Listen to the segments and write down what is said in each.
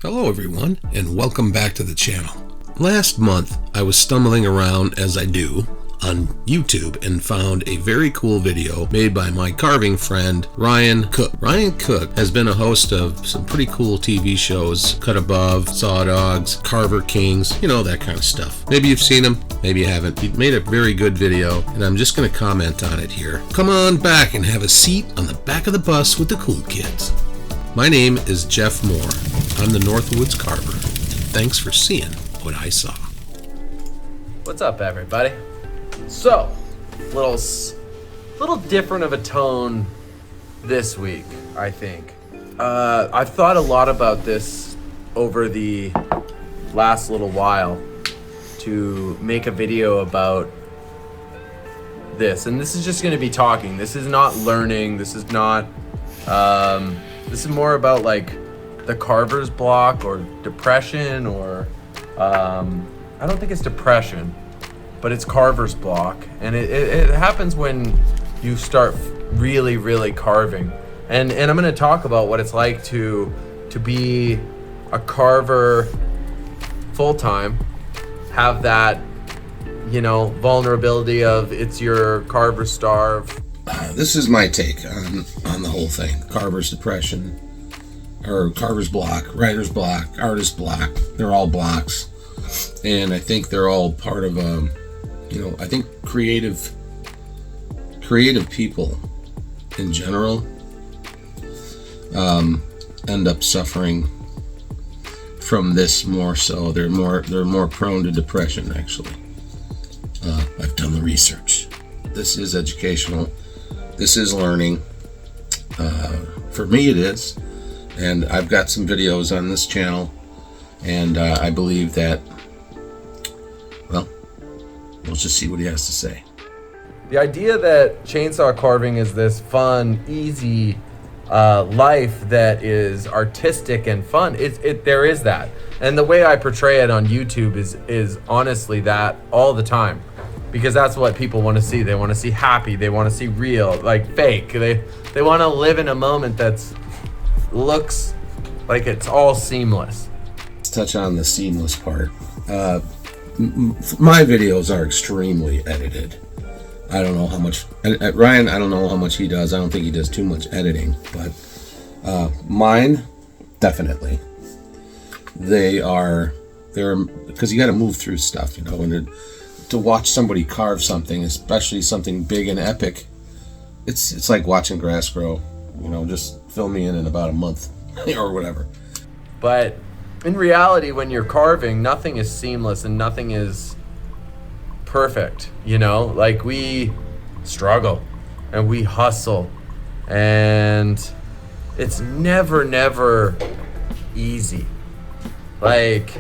Hello everyone, and welcome back to the channel. Last month, I was stumbling around, as I do, on YouTube and found a very cool video made by my carving friend, Ryan Cook. Ryan Cook has been a host of some pretty cool TV shows, Cut Above, Saw Dogs, Carver Kings, you know, that kind of stuff. Maybe you've seen him, maybe you haven't. He made a very good video, and I'm just going to comment on it here. Come on back and have a seat on the back of the bus with the cool kids. My name is Jeff Mohr. I'm the Northwoods Carver. Thanks for seeing what I saw. What's up, everybody? So, little different of a tone this week, I think. I've thought a lot about this over the last little while to make a video about this, and this is just going to be talking. This is not learning. This is not. This is more about like the Carvers Block or depression, or I don't think it's depression, but it's Carvers Block, and it happens when you start really carving, and I'm going to talk about what it's like to be a carver full time, have that, you know, vulnerability of it's your carver starve. This is my take on the whole thing. Carver's depression, or Carver's Block, Writer's Block, Artist Block. They're all blocks, and I think they're all part of I think creative people in general end up suffering from this more so. They're more prone to depression, actually. I've done the research. This is educational. This is learning. For me it is. And I've got some videos on this channel, and I believe that, well, we'll just see what he has to say. The idea that chainsaw carving is this fun, easy life that is artistic and fun, there is that. And the way I portray it on YouTube is honestly that all the time. Because that's what people want to see. They want to see happy. They want to see real, like fake. They want to live in a moment that's looks like it's all seamless. Let's touch on the seamless part. My videos are extremely edited. I don't know how much Ryan. I don't know how much he does. I don't think he does too much editing, but mine definitely. They're because you got to move through stuff, you know, and to watch somebody carve something, especially something big and epic, it's like watching grass grow. You know, just fill me in about a month or whatever. But in reality, when you're carving, nothing is seamless and nothing is perfect. You know, like we struggle and we hustle, and it's never easy. Like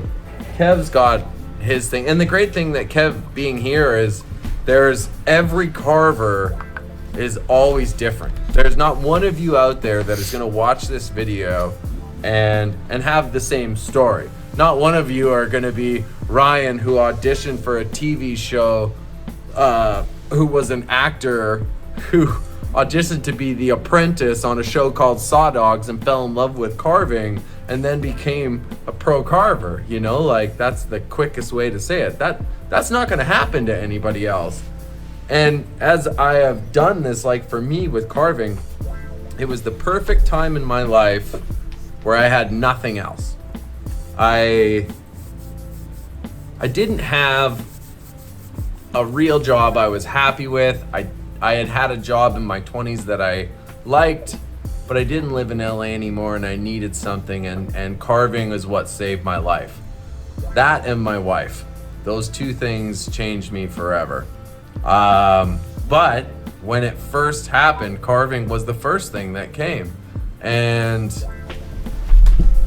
Kev's got his thing, and the great thing that Kev being here is every carver is always different. There's not one of you out there that is going to watch this video and have the same story. Not one of you are going to be Ryan, who auditioned for a TV show, who was an actor who auditioned to be the apprentice on a show called Saw Dogs and fell in love with carving and then became a pro carver. You know, like that's the quickest way to say it. That's not going to happen to anybody else. And as I have done this, like for me with carving, it was the perfect time in my life where I had nothing else. I didn't have a real job I was happy with. I had a job in my 20s that I liked, but I didn't live in LA anymore, and I needed something, and carving is what saved my life. That and my wife. Those two things changed me forever. But when it first happened, carving was the first thing that came. And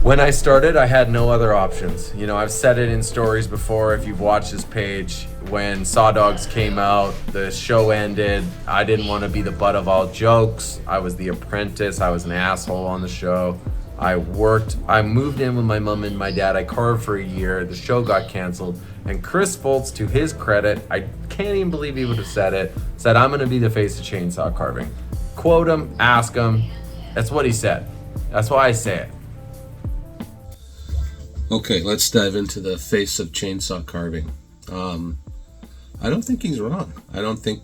when I started, I had no other options. You know, I've said it in stories before. If you've watched this page, when Saw Dogs came out, the show ended. I didn't want to be the butt of all jokes. I was the apprentice. I was an asshole on the show. I moved in with my mom and my dad. I carved for a year. The show got canceled. And Chris Foltz, to his credit, I can't even believe he would have said it, said, "I'm going to be the face of chainsaw carving." Quote him, ask him. That's what he said. That's why I say it. Okay, let's dive into the face of chainsaw carving. I don't think he's wrong. I don't think,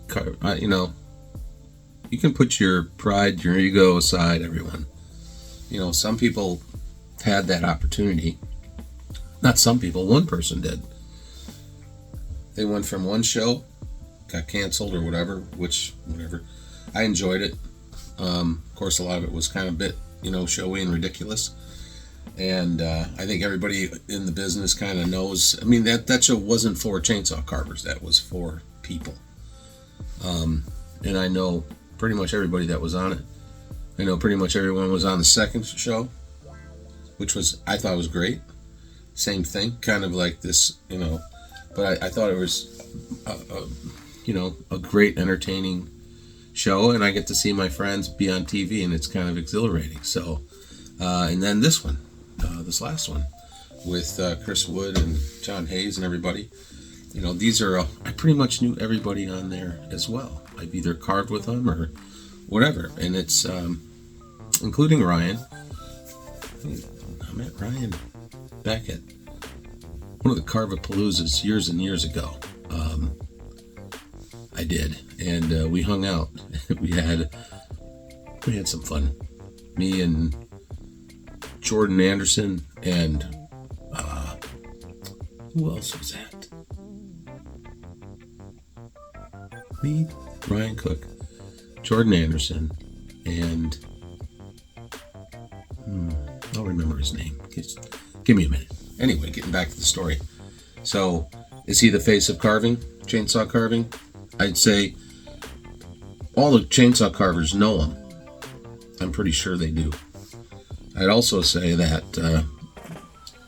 you can put your pride, your ego aside, everyone. Some people had that opportunity. Not some people, one person did. They went from one show, got canceled or whatever. I enjoyed it. Of course, a lot of it was kind of a bit, showy and ridiculous. And I think everybody in the business kind of knows. I mean, that show wasn't for chainsaw carvers. That was for people. And I know pretty much everybody that was on it. I know pretty much everyone was on the second show, which I thought was great. Same thing, kind of like this, but I thought it was, a great entertaining show, and I get to see my friends be on TV, and it's kind of exhilarating. So, and then this last one, with Chris Wood and John Hayes and everybody, these are, I pretty much knew everybody on there as well. I've either carved with them or whatever, and it's, including Ryan. I met Ryan back at one of the Carvapaloozas years and years ago. I did, and we hung out. we had some fun. Me and Jordan Anderson and who else was that? Me, Ryan Cook, Jordan Anderson, and I'll remember his name. Just give me a minute. Anyway, getting back to the story. So, is he the face of carving, chainsaw carving? I'd say all the chainsaw carvers know him. I'm pretty sure they do. I'd also say that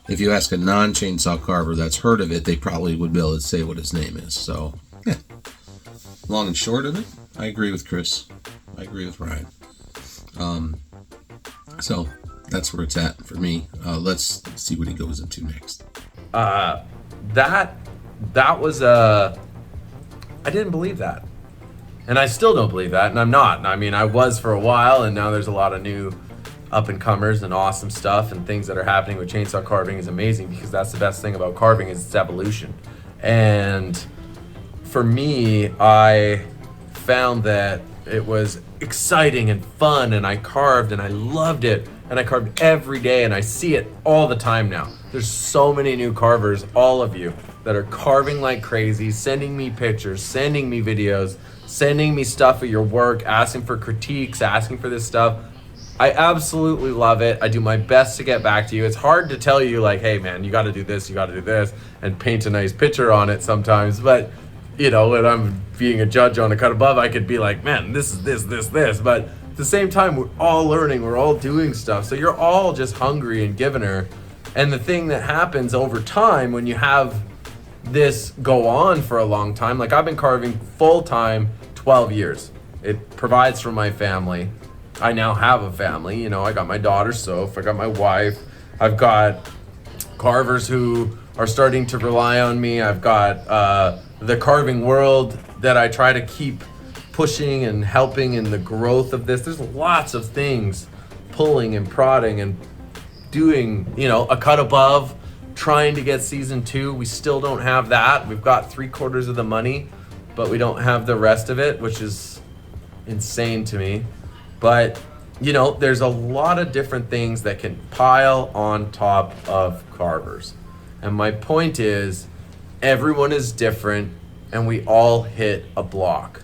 if you ask a non-chainsaw carver that's heard of it, they probably would be able to say what his name is. So, yeah. Long and short of it, I agree with Chris. I agree with Ryan. So, that's where it's at for me. Let's see what he goes into next. That was I didn't believe that. And I still don't believe that, and I'm not. I mean, I was for a while, and now there's a lot of new up-and-comers and awesome stuff, and things that are happening with chainsaw carving is amazing, because that's the best thing about carving is its evolution. And for me, I found that it was exciting and fun, and I carved, and I loved it, and I carved every day, and I see it all the time now. There's so many new carvers, all of you, that are carving like crazy, sending me pictures, sending me videos, sending me stuff of your work, asking for critiques, asking for this stuff. I absolutely love it. I do my best to get back to you. It's hard to tell you, like, hey man, you got to do this, and paint a nice picture on it sometimes. But, when I'm being a judge on a cut above, I could be like, man, this is this. But at the same time, we're all learning, we're all doing stuff. So you're all just hungry and giving her. And the thing that happens over time when you have this go on for a long time, like I've been carving full-time 12 years. It provides for my family. I now have a family, I got my daughter Soph, I got my wife, I've got carvers who are starting to rely on me, I've got the carving world that I try to keep pushing and helping in the growth of this. There's lots of things pulling and prodding and doing, a cut above, trying to get season 2. We still don't have that. We've got 3/4 of the money, but we don't have the rest of it, which is insane to me. But, there's a lot of different things that can pile on top of carvers. And my point is, everyone is different, and we all hit a block.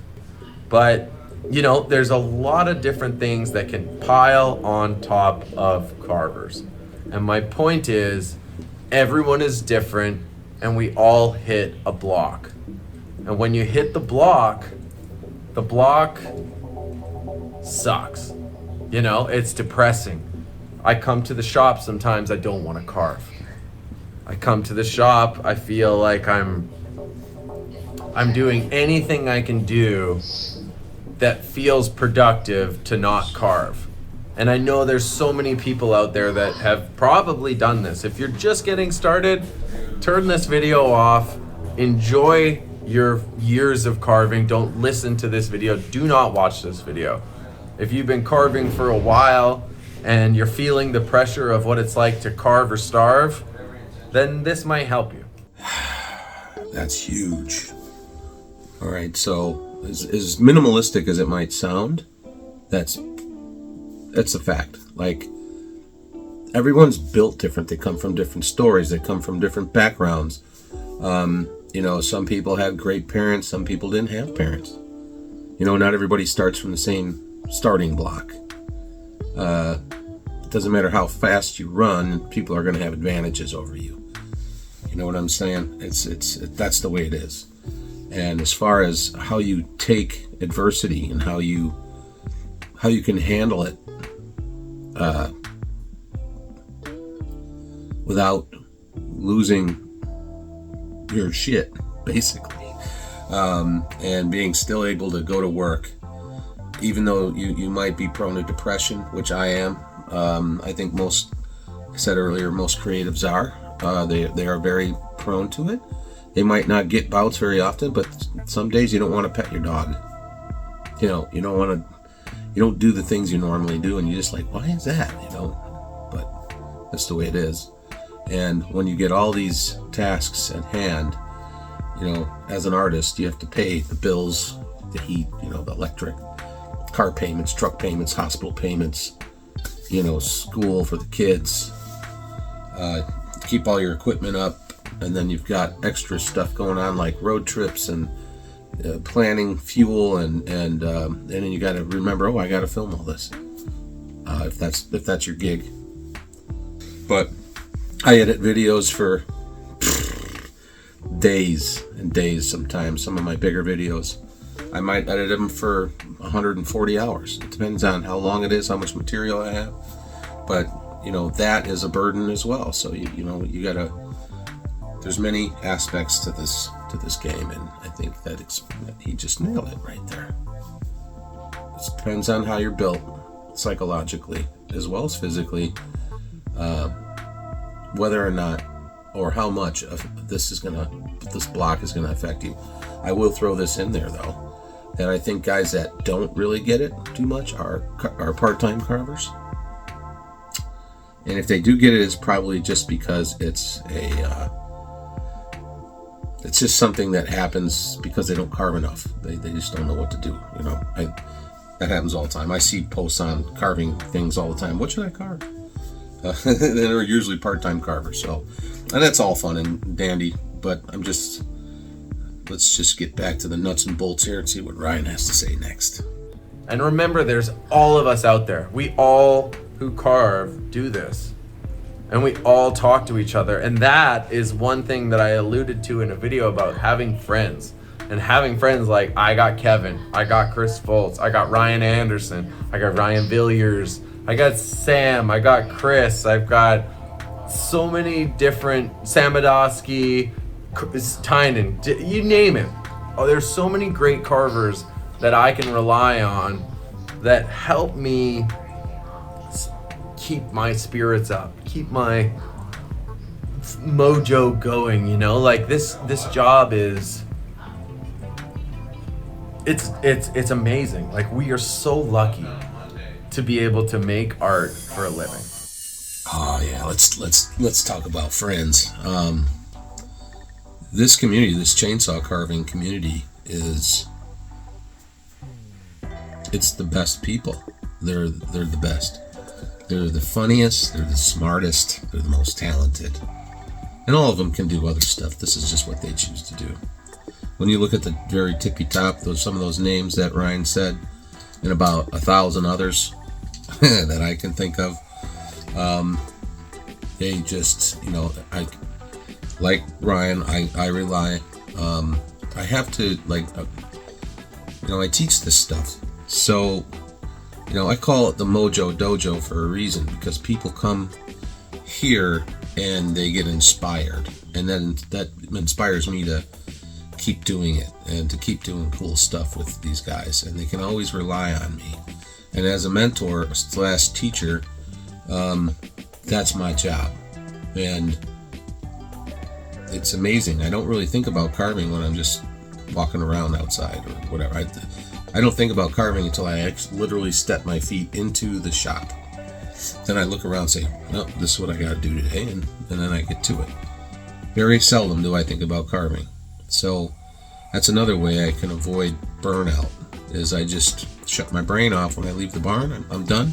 But, there's a lot of different things that can pile on top of carvers. And my point is, everyone is different, and we all hit a block. And when you hit the block sucks. It's depressing. I come to the shop sometimes, I don't want to carve. I come to the shop, I feel like I'm doing anything I can do that feels productive to not carve. And I know there's so many people out there that have probably done this. If you're just getting started, turn this video off, enjoy your years of carving. Don't listen to this video. Do not watch this video. If you've been carving for a while and you're feeling the pressure of what it's like to carve or starve, then this might help you. That's huge. All right, so as minimalistic as it might sound, that's a fact. Like, everyone's built different. They come from different stories. They come from different backgrounds. Some people had great parents. Some people didn't have parents. Not everybody starts from the same starting block. It doesn't matter how fast you run, people are going to have advantages over you. You know what I'm saying? That's the way it is. And as far as how you take adversity and how you can handle it without losing your shit, basically, and being still able to go to work, even though you might be prone to depression, which I am. I think I said earlier, most creatives are. They are very prone to it. They might not get bouts very often, but some days you don't want to pet your dog. You don't do the things you normally do, and you're just like, why is that? But that's the way it is. And when you get all these tasks at hand, as an artist, you have to pay the bills, the heat, the electric, car payments, truck payments, hospital payments, school for the kids, keep all your equipment up, and then you've got extra stuff going on like road trips and planning fuel, and then you got to remember, I got to film all this, if that's your gig. But I edit videos for days and days. Sometimes some of my bigger videos, I might edit them for 140 hours. It depends on how long it is, how much material I have. But that is a burden as well. So you gotta. There's many aspects to this game, and I think that he just nailed it right there. It depends on how you're built psychologically as well as physically, whether or not or how much of this block is gonna affect you. I will throw this in there though, that I think guys that don't really get it too much are part-time carvers. And if they do get it, it's probably just because it's just something that happens because they don't carve enough. They just don't know what to do. That happens all the time. I see posts on carving things all the time. What should I carve? They're usually part-time carvers. So, and that's all fun and dandy. But let's just get back to the nuts and bolts here and see what Ryan has to say next. And remember, there's all of us out there. We all who carve do this, and we all talk to each other. And that is one thing that I alluded to in a video about having friends, and having friends like I got Kevin, I got Chris Foltz, I got Ryan Anderson, I got Ryan Villiers, I got Sam, I got Chris, I've got so many different, Samadowski, Tynan, you name it. There's so many great carvers that I can rely on that help me keep my spirits up, keep my mojo going, like this job is, it's amazing. Like, we are so lucky to be able to make art for a living. Oh yeah, let's talk about friends. This community, this chainsaw carving community, it's the best people. They're the best. They're the funniest, they're the smartest, they're the most talented. And all of them can do other stuff. This is just what they choose to do. When you look at the very tippy top, some of those names that Ryan said, and about 1,000 others that I can think of, they just, I like Ryan, I rely, I have to, I teach this stuff. So, I call it the Mojo Dojo for a reason, because people come here and they get inspired, and then that inspires me to keep doing it and to keep doing cool stuff with these guys, and they can always rely on me. And as a mentor / teacher, that's my job, and it's amazing. I don't really think about carving when I'm just walking around outside or whatever. I don't think about carving until I literally step my feet into the shop. Then I look around and say, this is what I got to do today, and then I get to it. very seldom do I think about carving. So that's another way I can avoid burnout, is I just shut my brain off when I leave the barn. I'm done.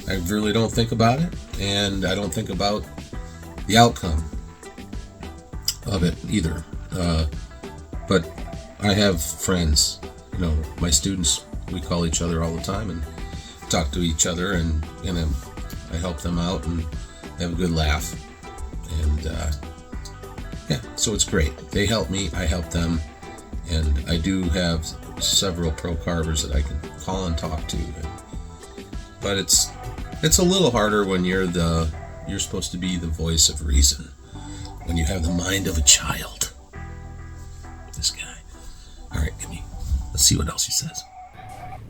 I really don't think about it, and I don't think about the outcome of it either. But I have friends, my students, we call each other all the time and talk to each other, and I help them out and have a good laugh. And so it's great. They help me, I help them, and I do have several pro carvers that I can call and talk to. But it's a little harder when you're supposed to be the voice of reason, when you have the mind of a child. This guy. All right, let's see what else he says.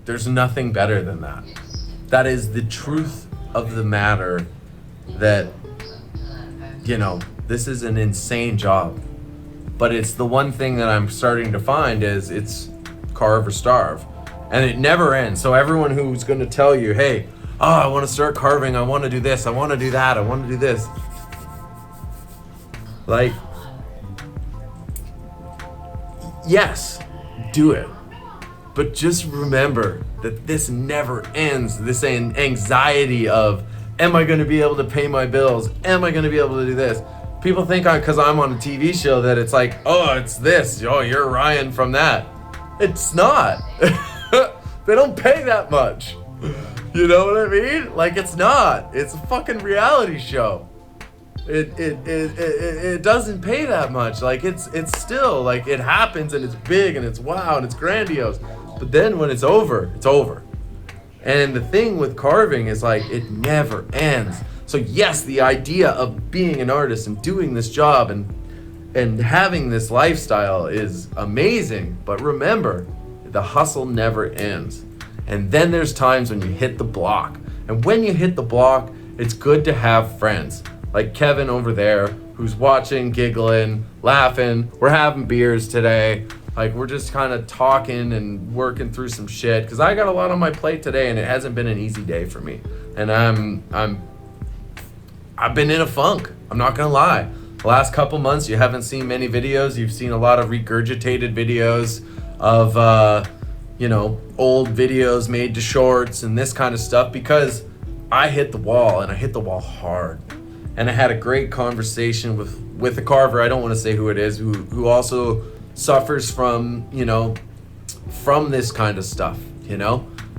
There's nothing better than that. That is the truth of the matter, that, this is an insane job. But it's the one thing that I'm starting to find is it's carve or starve. And it never ends. So everyone who's going to tell you, hey, I want to start carving, I want to do this, I want to do that, I want to do this. Like, yes, do it. But just remember that this never ends. This anxiety of, am I going to be able to pay my bills? Am I going to be able to do this? People think because I'm on a TV show that it's like, it's this. You're Ryan from that. It's not. They don't pay that much. You know what I mean? Like, it's not. It's a fucking reality show. It doesn't pay that much. Like, it's still, like, it happens and it's big and it's wow and it's grandiose. But then when it's over, it's over. And the thing with carving is, like, it never ends. So yes, the idea of being an artist and doing this job and having this lifestyle is amazing. But remember, the hustle never ends. And then there's times when you hit the block. And when you hit the block, it's good to have friends. Like Kevin over there, who's watching, giggling, laughing. We're having beers today. Like, we're just kind of talking and working through some shit. Because I got a lot on my plate today, and it hasn't been an easy day for me. And I've been in a funk. I'm not gonna lie. The last couple months, you haven't seen many videos. You've seen a lot of regurgitated videos of, old videos made to shorts and this kind of stuff, because I hit the wall, and I hit the wall hard. And I had a great conversation with a carver, I don't want to say who it is, who also suffers from, from this kind of stuff,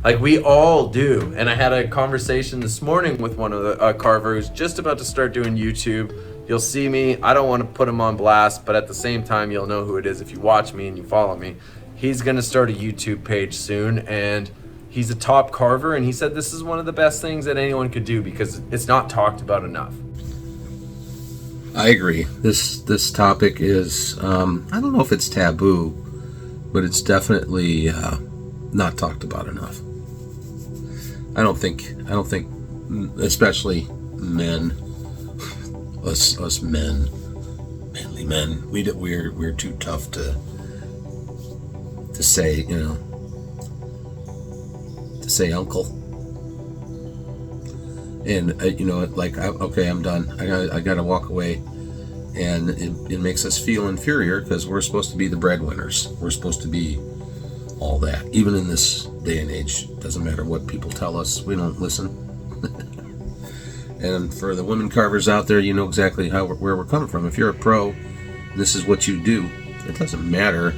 Like, we all do. And I had a conversation this morning with one of the carver who's just about to start doing YouTube. You'll see me. I don't want to put him on blast, but at the same time, you'll know who it is if you watch me and you follow me. He's going to start a YouTube page soon, and he's a top carver, and he said this is one of the best things that anyone could do because it's not talked about enough. I agree. This topic is, I don't know if it's taboo, but it's definitely not talked about enough. I don't think, especially men, us men, manly men, we're too tough to say, to say uncle. And okay, I'm done. I gotta walk away, and it makes us feel inferior because we're supposed to be the breadwinners. We're supposed to be all that. Even in this day and age, doesn't matter what people tell us, we don't listen. And for the women carvers out there, you know exactly where we're coming from. If you're a pro, this is what you do. It doesn't matter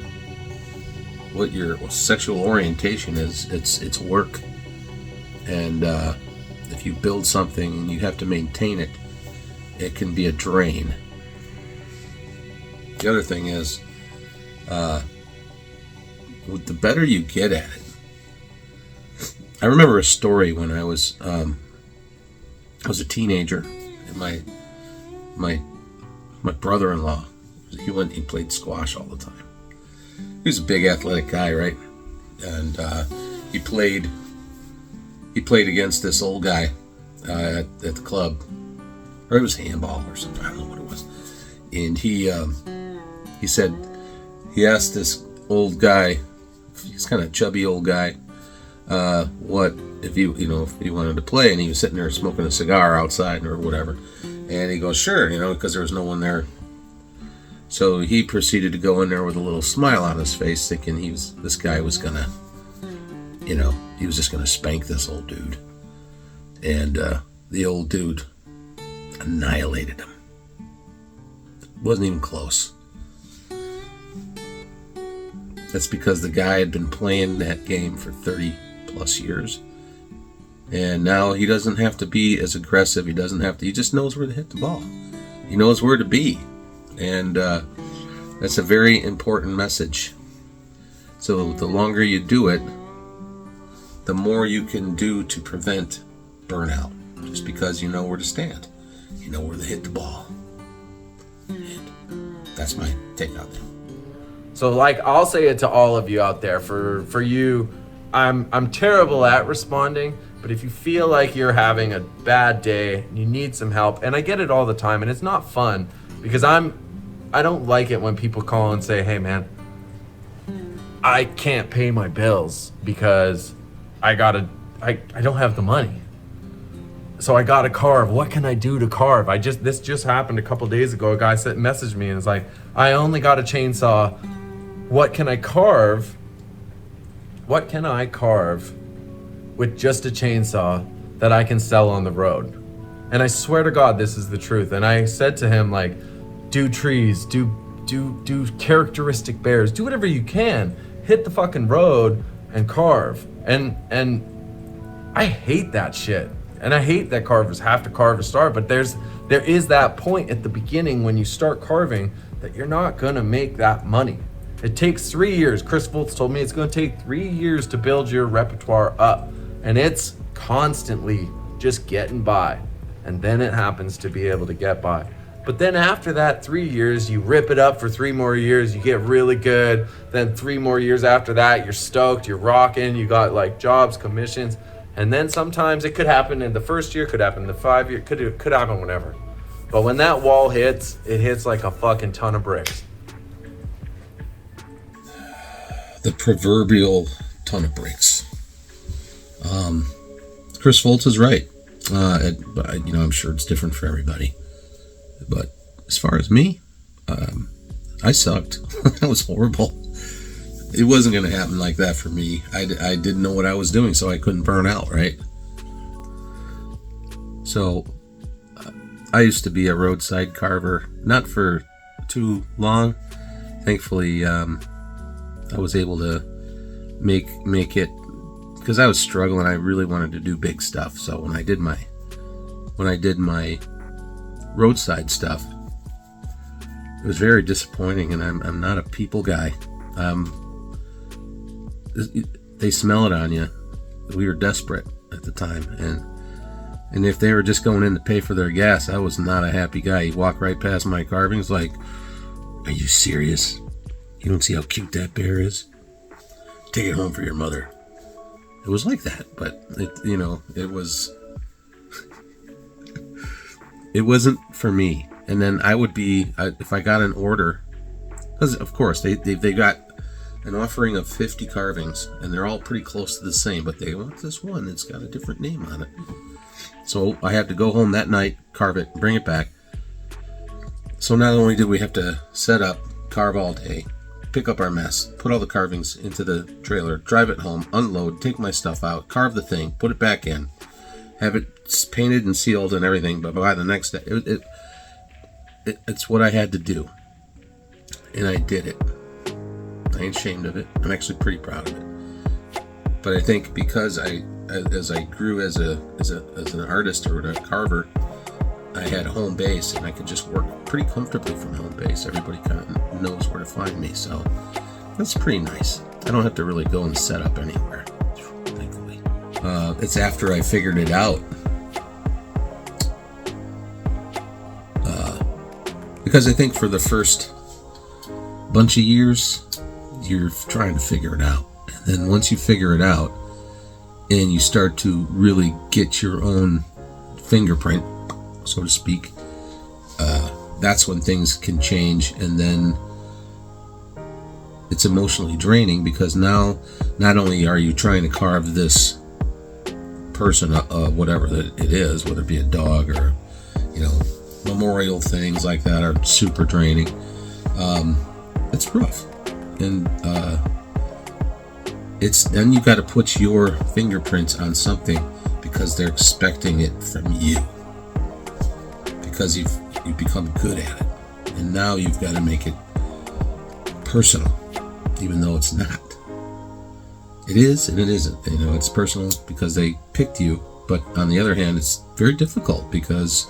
what your sexual orientation is. It's work. And if you build something and you have to maintain it, it can be a drain. The other thing is, the better you get at it. I remember a story when I was a teenager, and my brother-in-law, he played squash all the time. He was a big athletic guy, right? And he played against this old guy at the club, or it was handball or something. I don't know what it was. And he said, he asked this old guy, he's kind of chubby old guy, what if he wanted to play, and he was sitting there smoking a cigar outside or whatever. And he goes, sure, because there was no one there So he proceeded to go in there with a little smile on his face, thinking this guy was gonna, he was just gonna spank this old dude. And the old dude annihilated him. Wasn't even close. That's because the guy had been playing that game for 30 plus years. And now he doesn't have to be as aggressive. He just knows where to hit the ball. He knows where to be. And that's a very important message. So the longer you do it, the more you can do to prevent burnout. Just because you know where to stand. You know where to hit the ball. And that's my take on that. So I'll say it to all of you out there. For you, I'm terrible at responding, but if you feel like you're having a bad day, you need some help, and I get it all the time, and it's not fun because I don't like it when people call and say, hey man, I can't pay my bills because I don't have the money. So I gotta carve. What can I do to carve? This just happened a couple days ago. A guy messaged me and was like, I only got a chainsaw. What can I carve? What can I carve with just a chainsaw that I can sell on the road? And I swear to God, this is the truth. And I said to him, do trees, do characteristic bears, do whatever you can. Hit the fucking road and carve. And I hate that shit. And I hate that carvers have to carve to start, but there is that point at the beginning when you start carving that you're not gonna make that money. It takes 3 years. Chris Foltz told me it's gonna take 3 years to build your repertoire up. And it's constantly just getting by. And then it happens to be able to get by. But then after that 3 years, you rip it up for 3 more years, you get really good. Then 3 more years after that, you're stoked, you're rocking, you got jobs, commissions. And then sometimes it could happen in the first year, could happen in the 5 year, could happen whenever. But when that wall hits, it hits like a fucking ton of bricks. The proverbial ton of bricks. Chris Foltz is right. I'm sure it's different for everybody. But as far as me, I sucked. That was horrible. It wasn't going to happen like that for me. I didn't know what I was doing, so I couldn't burn out, right? So I used to be a roadside carver, not for too long. Thankfully, I was able to make it, because I was struggling. I really wanted to do big stuff. So when I did my roadside stuff, it was very disappointing, and I'm not a people guy. They smell it on you. We were desperate at the time, and if they were just going in to pay for their gas, I was not a happy guy. You walk right past my carvings like, are you serious? You don't see how cute that bear is? Take it home for your mother. It was like that, but it wasn't for me. And then I would be, if I got an order, because of course they got an offering of 50 carvings, and they're all pretty close to the same, but they want this one that's got a different name on it. So I had to go home that night, carve it, bring it back. So not only did we have to set up, carve all day, pick up our mess, put all the carvings into the trailer, drive it home, unload, take my stuff out, carve the thing, put it back in, have it painted and sealed and everything, but by the next day, it's what I had to do. And I did it. I ain't ashamed of it. I'm actually pretty proud of it. But I think because as I grew as an artist or a carver, I had a home base, and I could just work pretty comfortably from home base. Everybody kind of knows where to find me, so that's pretty nice. I don't have to really go and set up anywhere, thankfully. It's after I figured it out. Because I think for the first bunch of years, you're trying to figure it out. And then once you figure it out, and you start to really get your own fingerprint, so to speak, that's when things can change. And then it's emotionally draining, because now not only are you trying to carve this person, whatever that it is, whether it be a dog or memorial things like that, are super draining. it's rough. And then you got to put your fingerprints on something because they're expecting it from you. Because you've become good at it. And now you've got to make it personal, even though it's not. It is and it isn't. It's personal because they picked you, but on the other hand, it's very difficult because,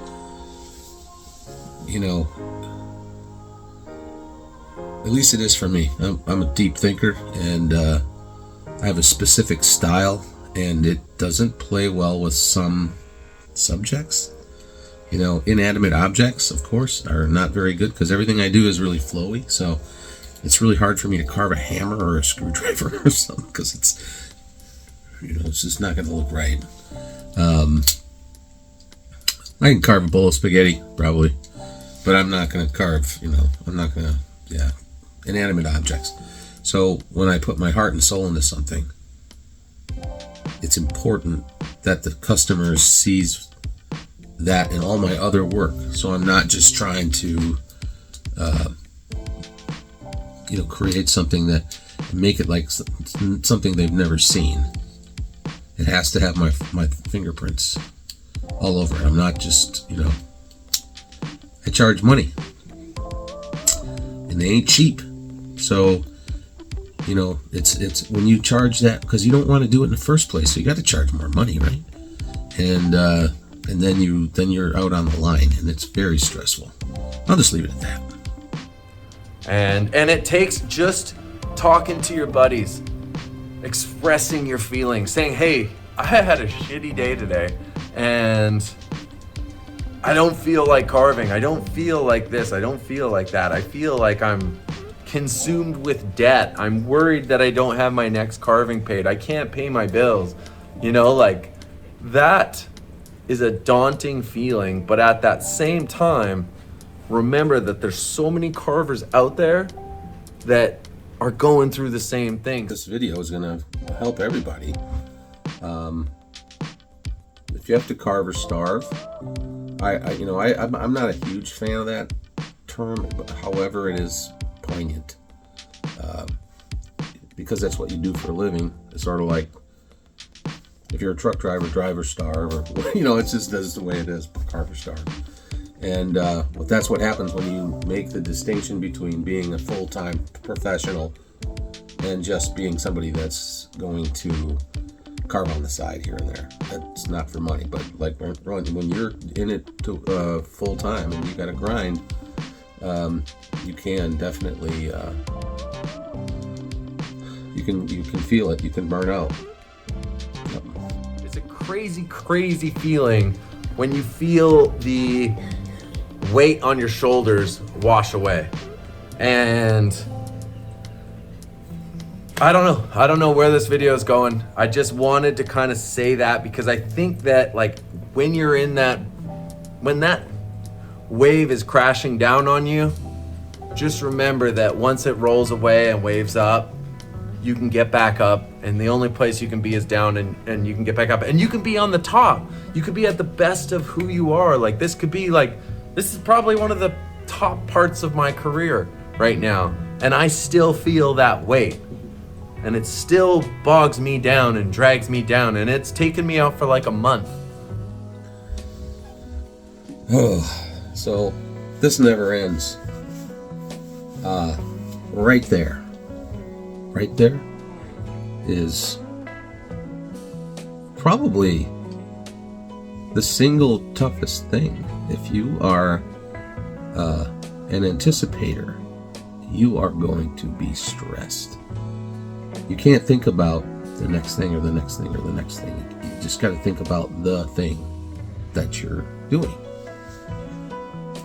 at least it is for me. I'm a deep thinker, and I have a specific style, and it doesn't play well with some subjects. Inanimate objects, of course, are not very good because everything I do is really flowy. So it's really hard for me to carve a hammer or a screwdriver or something because it's just not going to look right. I can carve a bowl of spaghetti, probably, but I'm not going to carve, I'm not going to, inanimate objects. So when I put my heart and soul into something, it's important that the customer sees that in all my other work. So I'm not just trying to, create something that make it like something they've never seen. It has to have my fingerprints all over it. I'm not just, I charge money, and they ain't cheap. So, it's when you charge that, because you don't want to do it in the first place, so you got to charge more money, right? And then you're out on the line, and it's very stressful. I'll just leave it at that. And it takes just talking to your buddies, expressing your feelings, saying, hey, I had a shitty day today, and I don't feel like carving. I don't feel like this. I don't feel like that. I feel like I'm consumed with debt. I'm worried that I don't have my next carving paid. I can't pay my bills. That is a daunting feeling, but at that same time, remember that there's so many carvers out there that are going through the same thing. This video is going to help everybody. If you have to carve or starve, I'm not a huge fan of that term, but however, it is poignant, because that's what you do for a living. It's sort of like if you're a truck driver, drive or starve, or it's just that's the way it is, carve or starve. And that's what happens when you make the distinction between being a full-time professional and just being somebody that's going to carve on the side here and there. That's not for money, but like when you're in it to full-time and you got to grind, you can definitely you can feel it. You can burn out. Yep. It's a crazy feeling when you feel the weight on your shoulders wash away. And I don't know where this video is going. I just wanted to kind of say that because I think that when you're in when that wave is crashing down on you, just remember that once it rolls away and waves up, you can get back up, and the only place you can be is down, and you can get back up, and you can be on the top. You could be at the best of who you are. This is probably one of the top parts of my career right now, and I still feel that weight, and it still bogs me down and drags me down, and it's taken me out for a month. Oh, so this never ends. Right there is probably the single toughest thing. If you are an anticipator, you are going to be stressed. You can't think about the next thing or the next thing or the next thing. You just got to think about the thing that you're doing.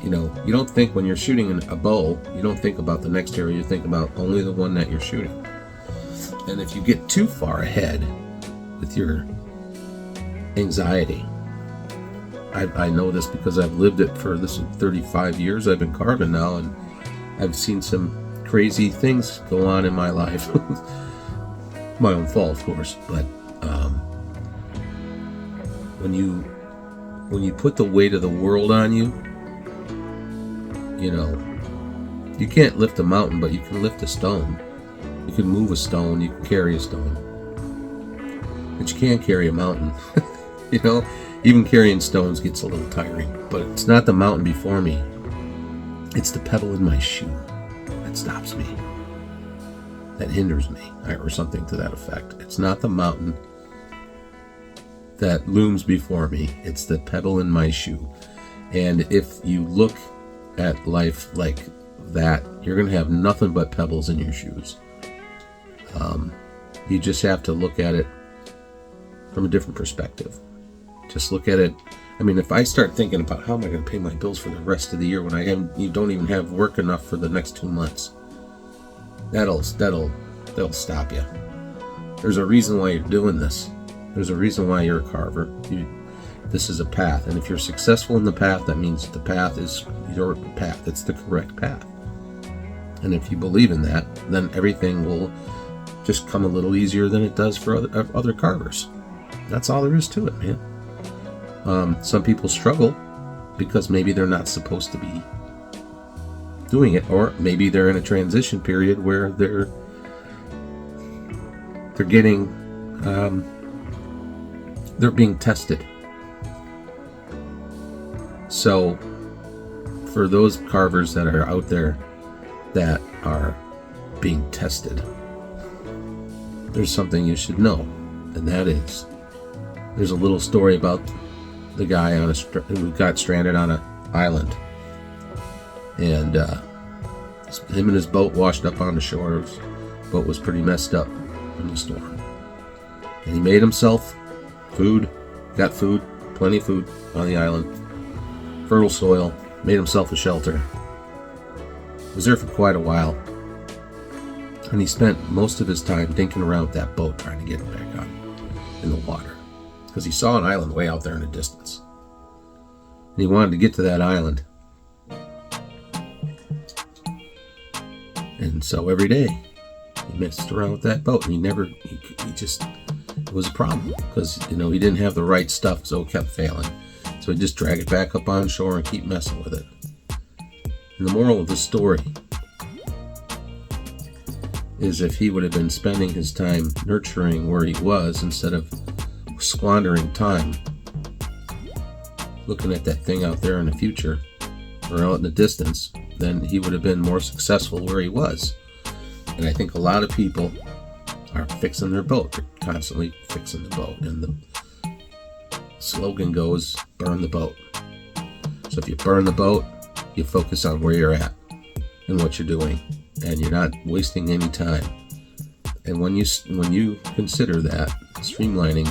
You don't think when you're shooting a bow, you don't think about the next area, you think about only the one that you're shooting. And if you get too far ahead with your anxiety, I know this because I've lived it for 35 years I've been carving now, and I've seen some crazy things go on in my life. My own fault, of course, but when you put the weight of the world on you, You can't lift a mountain, but you can lift a stone. You can move a stone, you can carry a stone. But you can't carry a mountain. You know, even carrying stones gets a little tiring. But it's not the mountain before me. It's the pebble in my shoe that stops me, that hinders me, or something to that effect. It's not the mountain that looms before me. It's the pebble in my shoe. And if you look at life like that, you're going to have nothing but pebbles in your shoes. You just have to look at it from a different perspective. Just look at it. I mean, if I start thinking about how am I going to pay my bills for the rest of the year when you don't even have work enough for the next 2 months, that'll stop you. There's a reason why you're doing this. There's a reason why you're a carver. This is a path, and if you're successful in the path, that means the path is your path. It's the correct path. And if you believe in that, then everything will just come a little easier than it does for other carvers. That's all there is to it, man. Some people struggle because maybe they're not supposed to be doing it, or maybe they're in a transition period where they're getting they're being tested. So for those carvers that are out there that are being tested, there's something you should know, and that is there's a little story about the guy who got stranded on an island, and him and his boat washed up on the shore. His boat was pretty messed up in the storm, and he made himself food, got food, plenty of food on the island, fertile soil, made himself a shelter. Was there for quite a while, and he spent most of his time dinking around with that boat trying to get it back on in the water, because he saw an island way out there in the distance, and he wanted to get to that island. And so every day he messed around with that boat, and he just, it was a problem because, you know, he didn't have the right stuff, so it kept failing. So he'd just drag it back up on shore and keep messing with it. And the moral of the story is, if he would have been spending his time nurturing where he was instead of squandering time looking at that thing out there in the future or out in the distance, then he would have been more successful where he was. And I think a lot of people are fixing their boat. They're constantly fixing the boat. And the slogan goes, burn the boat. So if you burn the boat, you focus on where you're at and what you're doing, and you're not wasting any time. And when you consider that, streamlining,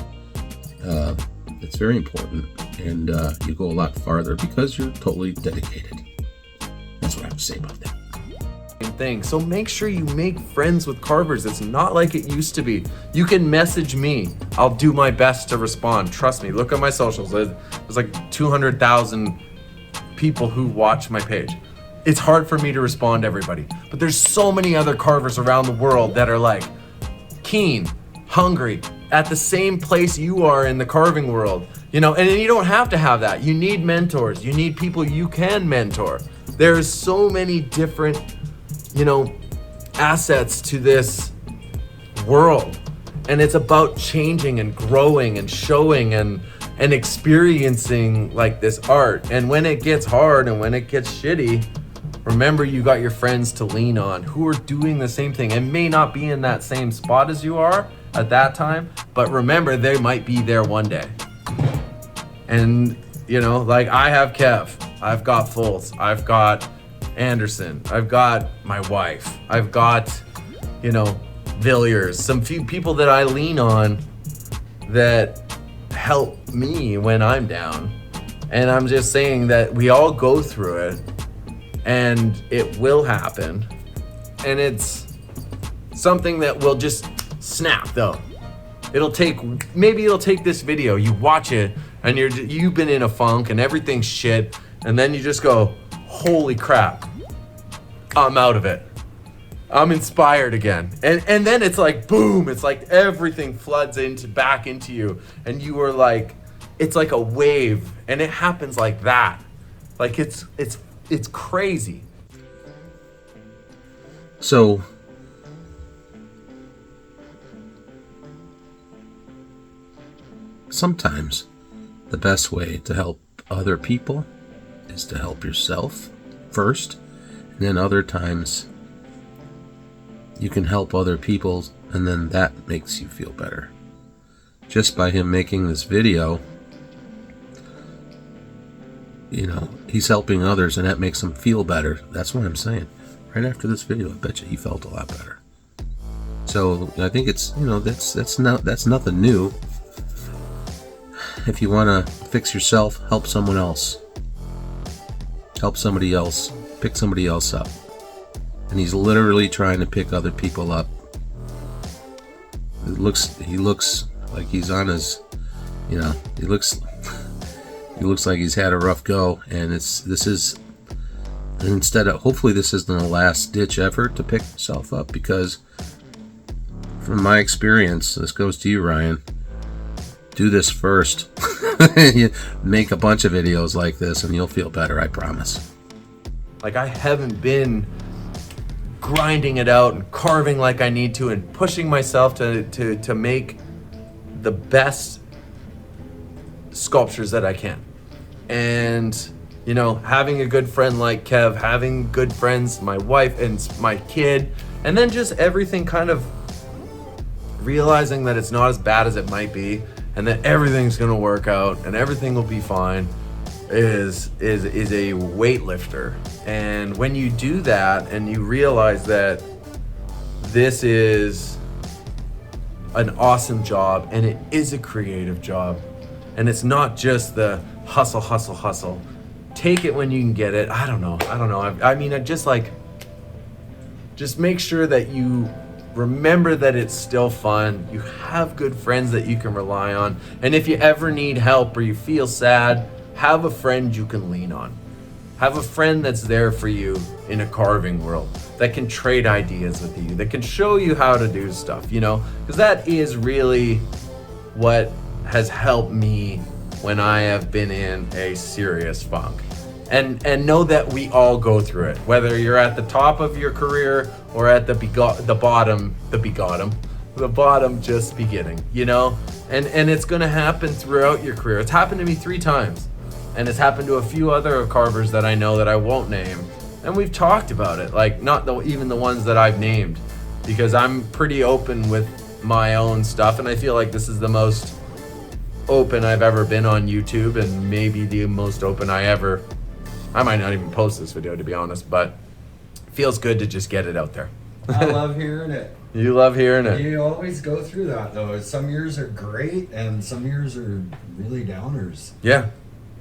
it's very important, and you go a lot farther because you're totally dedicated. That's what I have to say about that. Thing. So make sure you make friends with carvers. It's not like it used to be. You can message me. I'll do my best to respond. Trust me. Look at my socials. There's like 200,000 people who watch my page. It's hard for me to respond to everybody, but there's so many other carvers around the world that are like keen, hungry, at the same place you are in the carving world, you know. And you don't have to have that. You need mentors. You need people you can mentor. There's so many different, you know, assets to this world, and it's about changing and growing and showing and experiencing like this art. And when it gets hard and when it gets shitty, remember you got your friends to lean on who are doing the same thing and may not be in that same spot as you are at that time, but remember they might be there one day. And you know, like I have Kev, I've got Foltz, I've got Anderson, I've got my wife, I've got, you know, Villiers, some few people that I lean on that help me when I'm down. And I'm just saying that we all go through it, and it will happen, and it's something that will just snap though. It'll take this video, you watch it, and you've been in a funk and everything's shit, and then you just go, holy crap, I'm out of it. I'm inspired again. And then it's like, boom, it's like everything floods back into you. And you are like, it's like a wave, and it happens like that. Like it's crazy. So sometimes the best way to help other people is to help yourself first, and then other times you can help other people, and then that makes you feel better. Just by him making this video, he's helping others, and that makes him feel better. That's what I'm saying. Right after this video, I bet you he felt a lot better. So I think it's, that's nothing new. If you want to fix yourself, help someone else. Help somebody else. Pick somebody else up. And he's literally trying to pick other people up. He looks like he's on his, he looks like he's had a rough go, and hopefully this isn't a last ditch effort to pick himself up, because from my experience, this goes to you, Ryan, do this first. Make a bunch of videos like this and you'll feel better, I promise. Like, I haven't been grinding it out and carving like I need to and pushing myself to make the best sculptures that I can. And having a good friend like Kev, having good friends, my wife and my kid, and then just everything kind of realizing that it's not as bad as it might be, and that everything's gonna work out and everything will be fine, is a weightlifter. And when you do that and you realize that this is an awesome job and it is a creative job, and it's not just the hustle, take it when you can get it. I don't know. I mean, just make sure that you remember that it's still fun. You have good friends that you can rely on. And if you ever need help or you feel sad, have a friend you can lean on. Have a friend that's there for you in a carving world, that can trade ideas with you, that can show you how to do stuff, because that is really what has helped me when I have been in a serious funk. And know that we all go through it, whether you're at the top of your career or at the bottom just beginning, and it's gonna happen throughout your career. It's happened to me 3 times, and it's happened to a few other carvers that I know that I won't name, and we've talked about it, like not even the ones that I've named, because I'm pretty open with my own stuff, and I feel like this is the most open I've ever been on YouTube, and maybe the most open I might not even post this video, to be honest, but it feels good to just get it out there. I love hearing it. You love hearing it. You always go through that, though. Some years are great, and some years are really downers. Yeah.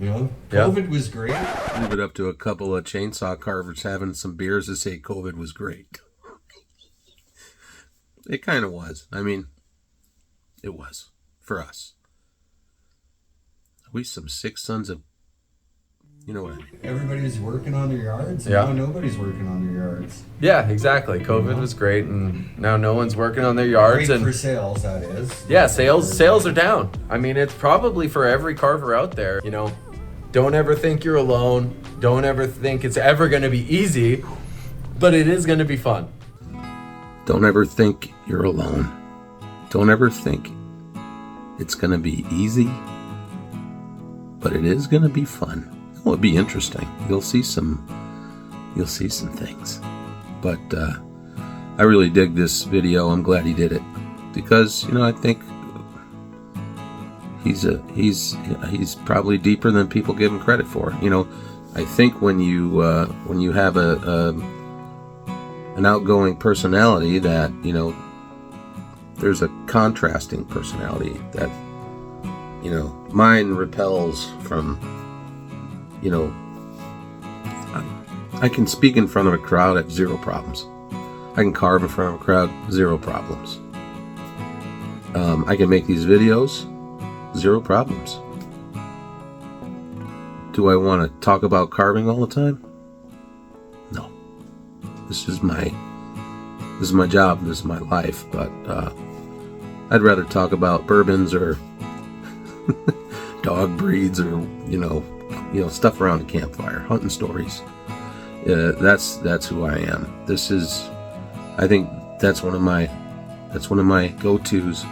COVID was great. Leave it up to a couple of chainsaw carvers having some beers to say COVID was great. It kind of was. I mean, it was. For us. We some sick sons of... You know what? Everybody's working on their yards, and now nobody's working on their yards. Yeah, exactly. COVID was great, and now no one's working on their yards. Great for sales, that is. Yeah, sales are down. I mean, it's probably for every carver out there. Don't ever think you're alone. Don't ever think it's ever going to be easy, but it is going to be fun. Don't ever think you're alone. Don't ever think it's going to be easy, but it is going to be fun. It'll be interesting. You'll see some things. But I really dig this video. I'm glad he did it, because I think he's probably deeper than people give him credit for. I think when you have an outgoing personality, that there's a contrasting personality that mine repels from. I can speak in front of a crowd at 0 problems. I can carve in front of a crowd, 0 problems. I can make these videos, 0 problems. Do I want to talk about carving all the time? No. This is my job, this is my life, but I'd rather talk about bourbons or dog breeds or, stuff around the campfire, hunting stories. That's who I am. This is I think that's one of my go-tos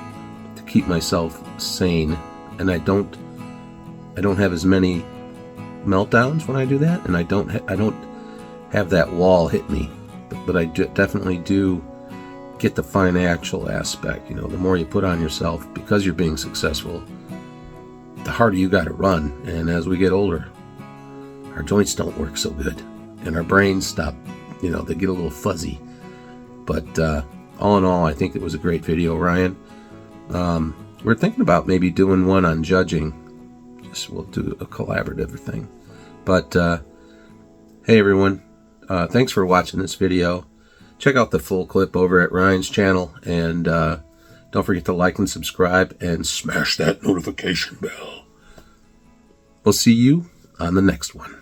to keep myself sane, and I don't have as many meltdowns when I do that, and I don't have that wall hit me, but I definitely do get the financial aspect. You know, the more you put on yourself because you're being successful, the harder you got to run. And as we get older, our joints don't work so good, and our brains stop. You know, they get a little fuzzy. But all in all, I think it was a great video, Ryan. We're thinking about maybe doing one on judging. We'll do a collaborative thing. But hey everyone, thanks for watching this video. Check out the full clip over at Ryan's channel, and don't forget to like and subscribe and smash that notification bell. We'll see you on the next one.